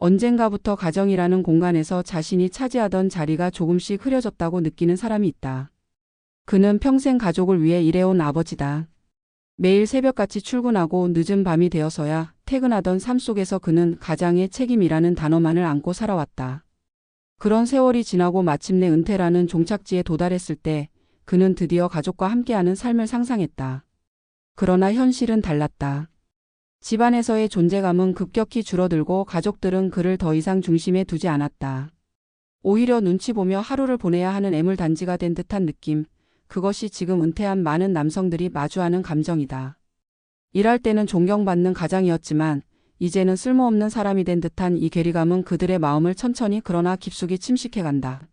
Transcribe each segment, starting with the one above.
언젠가부터 가정이라는 공간에서 자신이 차지하던 자리가 조금씩 흐려졌다고 느끼는 사람이 있다. 그는 평생 가족을 위해 일해온 아버지다. 매일 새벽같이 출근하고 늦은 밤이 되어서야 퇴근하던 삶 속에서 그는 가장의 책임이라는 단어만을 안고 살아왔다. 그런 세월이 지나고 마침내 은퇴라는 종착지에 도달했을 때 그는 드디어 가족과 함께하는 삶을 상상했다. 그러나 현실은 달랐다. 집안에서의 존재감은 급격히 줄어들고 가족들은 그를 더 이상 중심에 두지 않았다. 오히려 눈치 보며 하루를 보내야 하는 애물단지가 된 듯한 느낌, 그것이 지금 은퇴한 많은 남성들이 마주하는 감정이다. 일할 때는 존경받는 가장이었지만 이제는 쓸모없는 사람이 된 듯한 이 괴리감은 그들의 마음을 천천히 그러나 깊숙이 침식해간다.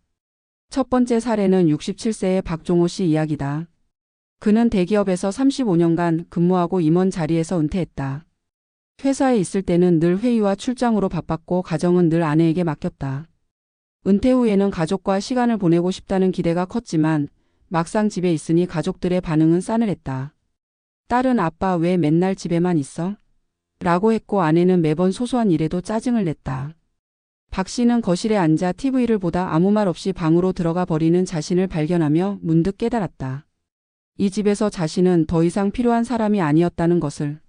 첫 번째 사례는 67세의 박종호 씨 이야기다. 그는 대기업에서 35년간 근무하고 임원 자리에서 은퇴했다. 회사에 있을 때는 늘 회의와 출장으로 바빴고 가정은 늘 아내에게 맡겼다. 은퇴 후에는 가족과 시간을 보내고 싶다는 기대가 컸지만 막상 집에 있으니 가족들의 반응은 싸늘했다. 딸은 아빠 왜 맨날 집에만 있어? 라고 했고 아내는 매번 소소한 일에도 짜증을 냈다. 박 씨는 거실에 앉아 TV를 보다 아무 말 없이 방으로 들어가 버리는 자신을 발견하며 문득 깨달았다. 이 집에서 자신은 더 이상 필요한 사람이 아니었다는 것을.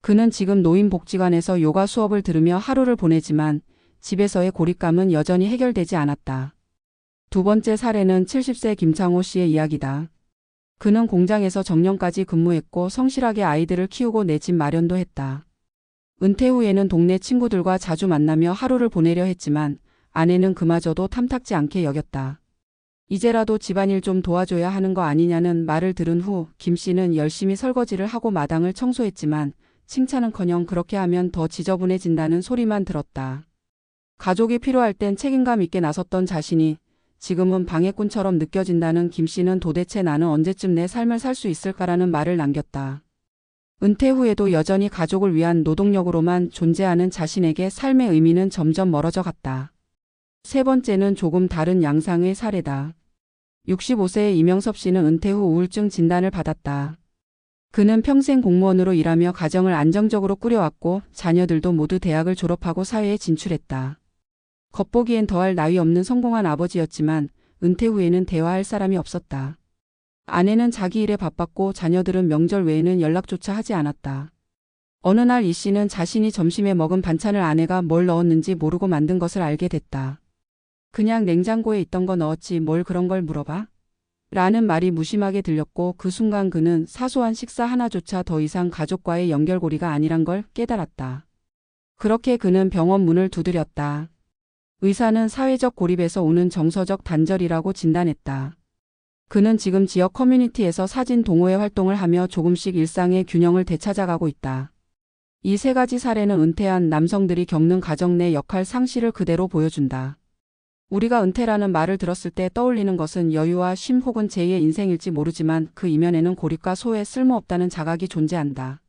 그는 지금 노인복지관에서 요가 수업을 들으며 하루를 보내지만 집에서의 고립감은 여전히 해결되지 않았다. 두 번째 사례는 70세 김창호 씨의 이야기다. 그는 공장에서 정년까지 근무했고 성실하게 아이들을 키우고 내 집 마련도 했다. 은퇴 후에는 동네 친구들과 자주 만나며 하루를 보내려 했지만 아내는 그마저도 탐탁지 않게 여겼다. 이제라도 집안일 좀 도와줘야 하는 거 아니냐는 말을 들은 후 김 씨는 열심히 설거지를 하고 마당을 청소했지만 칭찬은커녕 그렇게 하면 더 지저분해진다는 소리만 들었다. 가족이 필요할 땐 책임감 있게 나섰던 자신이 지금은 방해꾼처럼 느껴진다는 김 씨는 도대체 나는 언제쯤 내 삶을 살 수 있을까라는 말을 남겼다. 은퇴 후에도 여전히 가족을 위한 노동력으로만 존재하는 자신에게 삶의 의미는 점점 멀어져 갔다. 세 번째는 조금 다른 양상의 사례다. 65세의 이명섭 씨는 은퇴 후 우울증 진단을 받았다. 그는 평생 공무원으로 일하며 가정을 안정적으로 꾸려왔고 자녀들도 모두 대학을 졸업하고 사회에 진출했다. 겉보기엔 더할 나위 없는 성공한 아버지였지만 은퇴 후에는 대화할 사람이 없었다. 아내는 자기 일에 바빴고 자녀들은 명절 외에는 연락조차 하지 않았다. 어느 날 이 씨는 자신이 점심에 먹은 반찬을 아내가 뭘 넣었는지 모르고 만든 것을 알게 됐다. 그냥 냉장고에 있던 거 넣었지 뭘 그런 걸 물어봐? 라는 말이 무심하게 들렸고 그 순간 그는 사소한 식사 하나조차 더 이상 가족과의 연결고리가 아니란 걸 깨달았다. 그렇게 그는 병원 문을 두드렸다. 의사는 사회적 고립에서 오는 정서적 단절이라고 진단했다. 그는 지금 지역 커뮤니티에서 사진 동호회 활동을 하며 조금씩 일상의 균형을 되찾아가고 있다. 이 세 가지 사례는 은퇴한 남성들이 겪는 가정 내 역할 상실을 그대로 보여준다. 우리가 은퇴라는 말을 들었을 때 떠올리는 것은 여유와 쉼 혹은 제2의 인생일지 모르지만 그 이면에는 고립과 소외, 쓸모없다는 자각이 존재한다.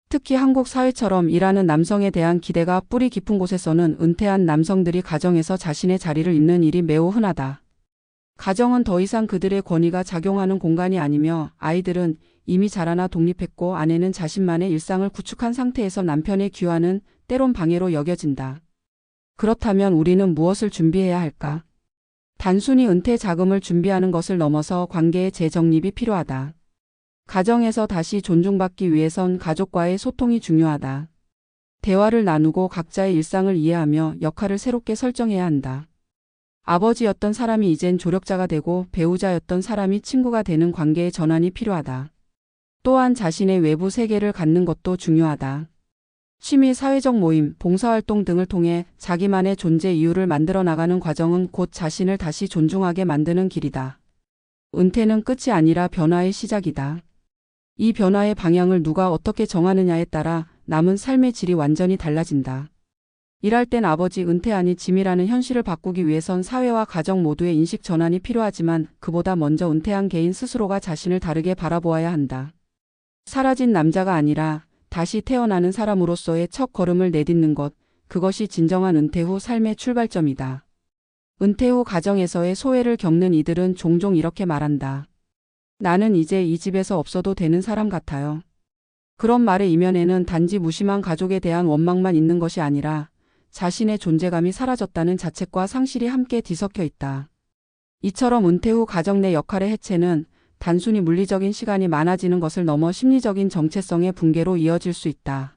특히 한국 사회처럼 일하는 남성에 대한 기대가 뿌리 깊은 곳에서는 은퇴한 남성들이 가정에서 자신의 자리를 잇는 일이 매우 흔하다. 가정은 더 이상 그들의 권위가 작용하는 공간이 아니며 아이들은 이미 자라나 독립했고 아내는 자신만의 일상을 구축한 상태에서 남편의 귀환은 때론 방해로 여겨진다. 그렇다면 우리는 무엇을 준비해야 할까? 단순히 은퇴 자금을 준비하는 것을 넘어서 관계의 재정립이 필요하다. 가정에서 다시 존중받기 위해선 가족과의 소통이 중요하다. 대화를 나누고 각자의 일상을 이해하며 역할을 새롭게 설정해야 한다. 아버지였던 사람이 이젠 조력자가 되고 배우자였던 사람이 친구가 되는 관계의 전환이 필요하다. 또한 자신의 외부 세계를 갖는 것도 중요하다. 취미, 사회적 모임, 봉사활동 등을 통해 자기만의 존재 이유를 만들어 나가는 과정은 곧 자신을 다시 존중하게 만드는 길이다. 은퇴는 끝이 아니라 변화의 시작이다. 이 변화의 방향을 누가 어떻게 정하느냐에 따라 남은 삶의 질이 완전히 달라진다. 일할 땐 아버지 은퇴하니 짐이라는 현실을 바꾸기 위해선 사회와 가정 모두의 인식 전환이 필요하지만 그보다 먼저 은퇴한 개인 스스로가 자신을 다르게 바라보아야 한다. 사라진 남자가 아니라 다시 태어나는 사람으로서의 첫 걸음을 내딛는 것, 그것이 진정한 은퇴 후 삶의 출발점이다. 은퇴 후 가정에서의 소외를 겪는 이들은 종종 이렇게 말한다. 나는 이제 이 집에서 없어도 되는 사람 같아요. 그런 말의 이면에는 단지 무심한 가족에 대한 원망만 있는 것이 아니라 자신의 존재감이 사라졌다는 자책과 상실이 함께 뒤섞여 있다. 이처럼 은퇴 후 가정 내 역할의 해체는 단순히 물리적인 시간이 많아지는 것을 넘어 심리적인 정체성의 붕괴로 이어질 수 있다.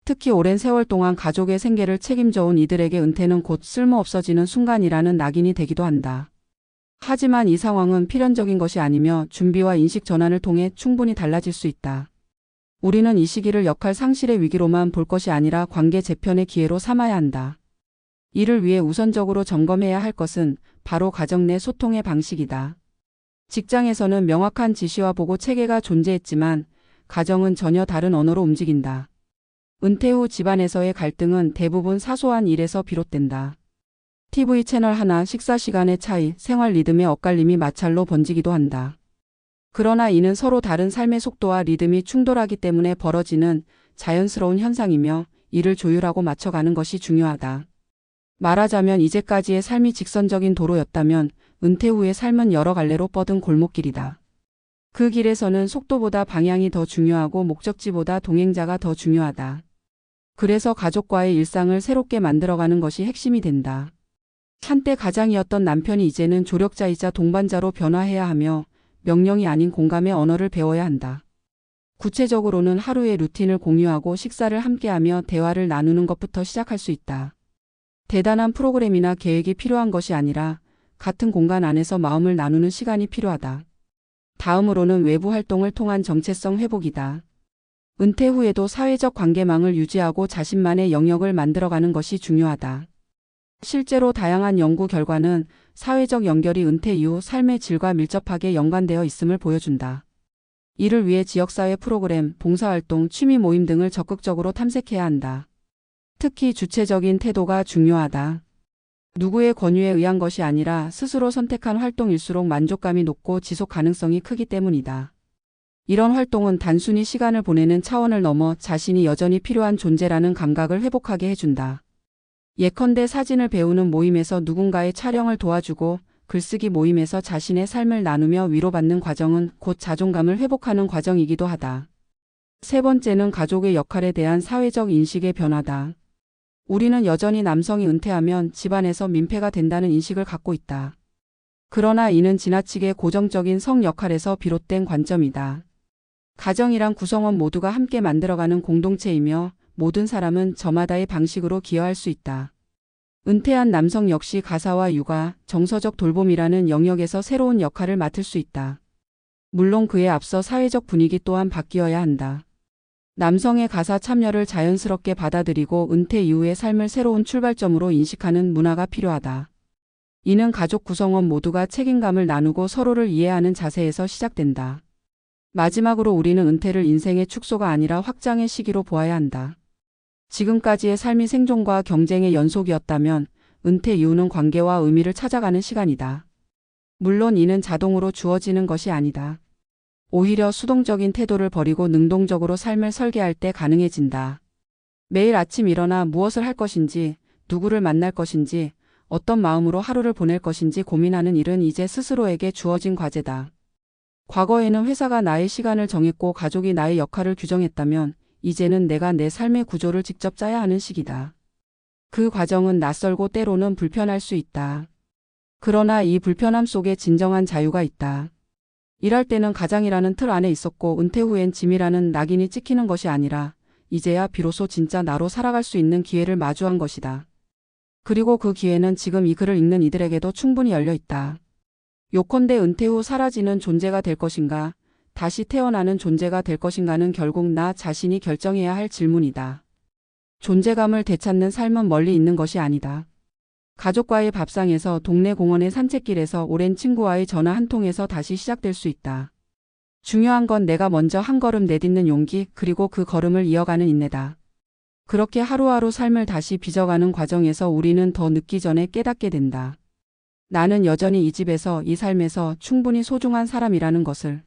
특히 오랜 세월 동안 가족의 생계를 책임져온 이들에게 은퇴는 곧 쓸모없어지는 순간이라는 낙인이 되기도 한다. 하지만 이 상황은 필연적인 것이 아니며 준비와 인식 전환을 통해 충분히 달라질 수 있다. 우리는 이 시기를 역할 상실의 위기로만 볼 것이 아니라 관계 재편의 기회로 삼아야 한다. 이를 위해 우선적으로 점검해야 할 것은 바로 가정 내 소통의 방식이다. 직장에서는 명확한 지시와 보고 체계가 존재했지만 가정은 전혀 다른 언어로 움직인다. 은퇴 후 집안에서의 갈등은 대부분 사소한 일에서 비롯된다. TV 채널 하나, 식사 시간의 차이, 생활 리듬의 엇갈림이 마찰로 번지기도 한다. 그러나 이는 서로 다른 삶의 속도와 리듬이 충돌하기 때문에 벌어지는 자연스러운 현상이며 이를 조율하고 맞춰가는 것이 중요하다. 말하자면 이제까지의 삶이 직선적인 도로였다면 은퇴 후의 삶은 여러 갈래로 뻗은 골목길이다. 그 길에서는 속도보다 방향이 더 중요하고 목적지보다 동행자가 더 중요하다. 그래서 가족과의 일상을 새롭게 만들어가는 것이 핵심이 된다. 한때 가장이었던 남편이 이제는 조력자이자 동반자로 변화해야 하며 명령이 아닌 공감의 언어를 배워야 한다. 구체적으로는 하루의 루틴을 공유하고 식사를 함께하며 대화를 나누는 것부터 시작할 수 있다. 대단한 프로그램이나 계획이 필요한 것이 아니라 같은 공간 안에서 마음을 나누는 시간이 필요하다. 다음으로는 외부 활동을 통한 정체성 회복이다. 은퇴 후에도 사회적 관계망을 유지하고 자신만의 영역을 만들어가는 것이 중요하다. 실제로 다양한 연구 결과는 사회적 연결이 은퇴 이후 삶의 질과 밀접하게 연관되어 있음을 보여준다. 이를 위해 지역사회 프로그램, 봉사활동, 취미 모임 등을 적극적으로 탐색해야 한다. 특히 주체적인 태도가 중요하다. 누구의 권유에 의한 것이 아니라 스스로 선택한 활동일수록 만족감이 높고 지속 가능성이 크기 때문이다. 이런 활동은 단순히 시간을 보내는 차원을 넘어 자신이 여전히 필요한 존재라는 감각을 회복하게 해준다. 예컨대 사진을 배우는 모임에서 누군가의 촬영을 도와주고 글쓰기 모임에서 자신의 삶을 나누며 위로받는 과정은 곧 자존감을 회복하는 과정이기도 하다. 세 번째는 가족의 역할에 대한 사회적 인식의 변화다. 우리는 여전히 남성이 은퇴하면 집안에서 민폐가 된다는 인식을 갖고 있다. 그러나 이는 지나치게 고정적인 성 역할에서 비롯된 관점이다. 가정이란 구성원 모두가 함께 만들어가는 공동체이며 모든 사람은 저마다의 방식으로 기여할 수 있다. 은퇴한 남성 역시 가사와 육아, 정서적 돌봄이라는 영역에서 새로운 역할을 맡을 수 있다. 물론 그에 앞서 사회적 분위기 또한 바뀌어야 한다. 남성의 가사 참여를 자연스럽게 받아들이고 은퇴 이후의 삶을 새로운 출발점으로 인식하는 문화가 필요하다. 이는 가족 구성원 모두가 책임감을 나누고 서로를 이해하는 자세에서 시작된다. 마지막으로 우리는 은퇴를 인생의 축소가 아니라 확장의 시기로 보아야 한다. 지금까지의 삶이 생존과 경쟁의 연속이었다면 은퇴 이후는 관계와 의미를 찾아가는 시간이다. 물론 이는 자동으로 주어지는 것이 아니다. 오히려 수동적인 태도를 버리고 능동적으로 삶을 설계할 때 가능해진다. 매일 아침 일어나 무엇을 할 것인지, 누구를 만날 것인지, 어떤 마음으로 하루를 보낼 것인지 고민하는 일은 이제 스스로에게 주어진 과제다. 과거에는 회사가 나의 시간을 정했고 가족이 나의 역할을 규정했다면 이제는 내가 내 삶의 구조를 직접 짜야 하는 시기다. 그 과정은 낯설고 때로는 불편할 수 있다. 그러나 이 불편함 속에 진정한 자유가 있다. 일할 때는 가장이라는 틀 안에 있었고 은퇴 후엔 짐이라는 낙인이 찍히는 것이 아니라 이제야 비로소 진짜 나로 살아갈 수 있는 기회를 마주한 것이다. 그리고 그 기회는 지금 이 글을 읽는 이들에게도 충분히 열려 있다. 요컨대 은퇴 후 사라지는 존재가 될 것인가, 다시 태어나는 존재가 될 것인가는 결국 나 자신이 결정해야 할 질문이다. 존재감을 되찾는 삶은 멀리 있는 것이 아니다. 가족과의 밥상에서, 동네 공원의 산책길에서, 오랜 친구와의 전화 한 통에서 다시 시작될 수 있다. 중요한 건 내가 먼저 한 걸음 내딛는 용기, 그리고 그 걸음을 이어가는 인내다. 그렇게 하루하루 삶을 다시 빚어가는 과정에서 우리는 더 늦기 전에 깨닫게 된다. 나는 여전히 이 집에서, 이 삶에서 충분히 소중한 사람이라는 것을.